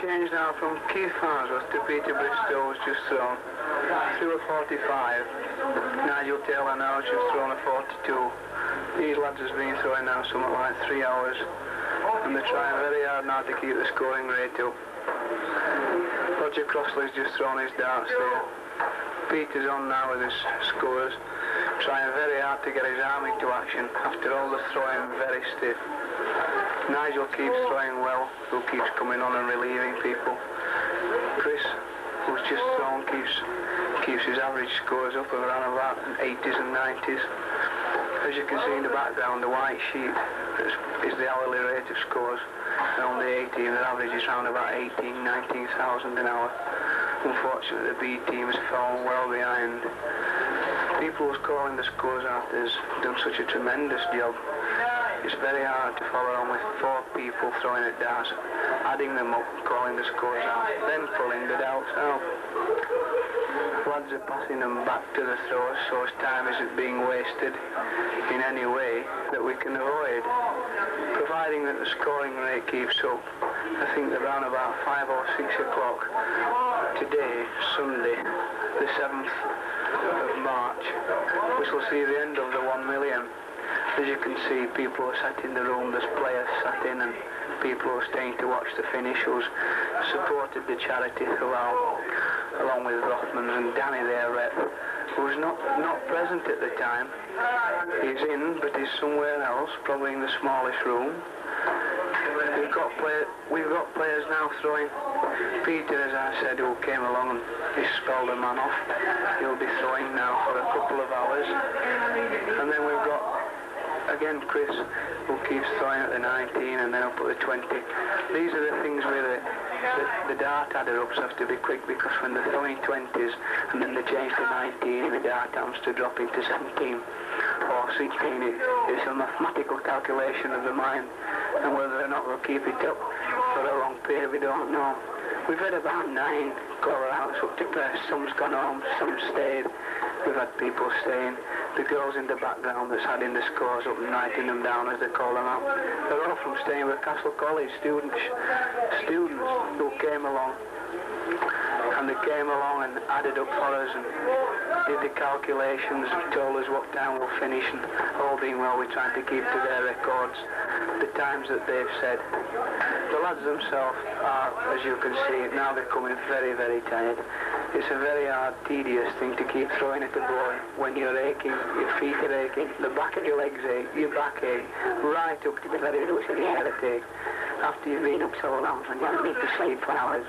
Change now from Keith Farnsworth to Peter Bristow's just thrown through a 45. Nigel Taylor now has just thrown a 42. These lads has been throwing now something like 3 hours, and they're trying very hard now to keep the scoring rate up. Roger Crossley's just thrown his darts there. Peter's on now with his scores, trying very hard to get his arm into action after all the throwing very stiff. Nigel keeps throwing well, who keeps coming on and relieving people. Chris, who's just thrown, keeps his average scores up around about 80s and 90s. As you can see in the background, the white sheet is the hourly rate of scores, and on the 18, the average is around about 19,000 an hour. Unfortunately, the B team has fallen well behind. People who's calling the scores out has done such a tremendous job. It's very hard to follow on with 4 people throwing at darts, adding them up, calling the scores out, then pulling the darts out. Lads are passing them back to the throwers, so as time isn't being wasted in any way that we can avoid. Providing that the scoring rate keeps up, I think around about 5 or 6 o'clock today, Sunday, the 7th of March, we shall see the end of the 1 million. As you can see, people are sat in the room, there's players sat in, and people are staying to watch the finish who's supported the charity throughout, along with Rothmans and Danny, their rep, who's not present at the time. He's in, but he's somewhere else, probably in the smallest room. We've got players now throwing. Peter, as I said, who came along and he spelled a man off. He'll be throwing now for a couple of hours. And then we've got, again, Chris, who keeps throwing at the 19 and then up at the 20. These are the things where the dart adder-ups have to be quick, because when they're throwing 20s and then they change to 19, the dart arms to drop into 17 or 16, it's a mathematical calculation of the mind, and whether or not we'll keep it up for a long period, we don't know. We've had about 9 call-outs up to press. Some's gone home, some stayed. We've had people staying. The girls in the background that's adding the scores up and writing them down as they call them out. They're all from staying with Castle College, students who came along. And they came along and added up for us and did the calculations and told us what time we'll finish, and all being well, we're trying to keep to their records the times that they've said. The lads themselves are, as you can see, now they're coming very, very tired. It's a very hard, tedious thing to keep throwing at the boy when you're aching, your feet are aching, the back of your legs ache, your back ache, right up to the very roots of the head ache. After you've been up so long and you need to sleep for hours.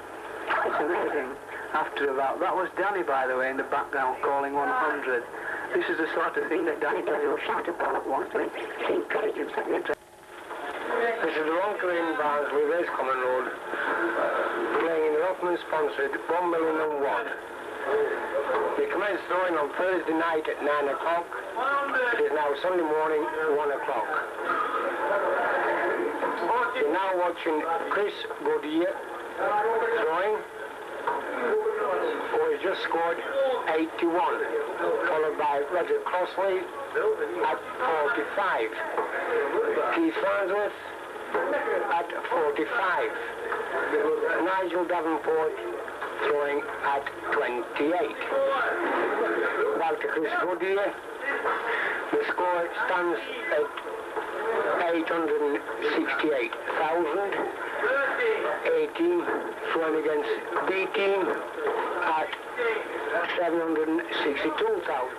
It's amazing. After about, that was Danny, by the way, in the background calling 100. This is the sort of thing that Danny does. He'll shout at all at once to encourage him. This is the Ronker in Barnsley, Race Common Road, playing in the Rothman-sponsored 1 million and 1. We commenced throwing on Thursday night at 9 o'clock. It is now Sunday morning, 1 o'clock. We're now watching Chris Goodyear throwing, who has just scored 81, followed by Roger Crossley at 45. Keith Farnsworth at 45. Nigel Davenport throwing at 28. Walter Chris Goodyear, the score stands at 868,000. 18 throwing against B team at 762,000.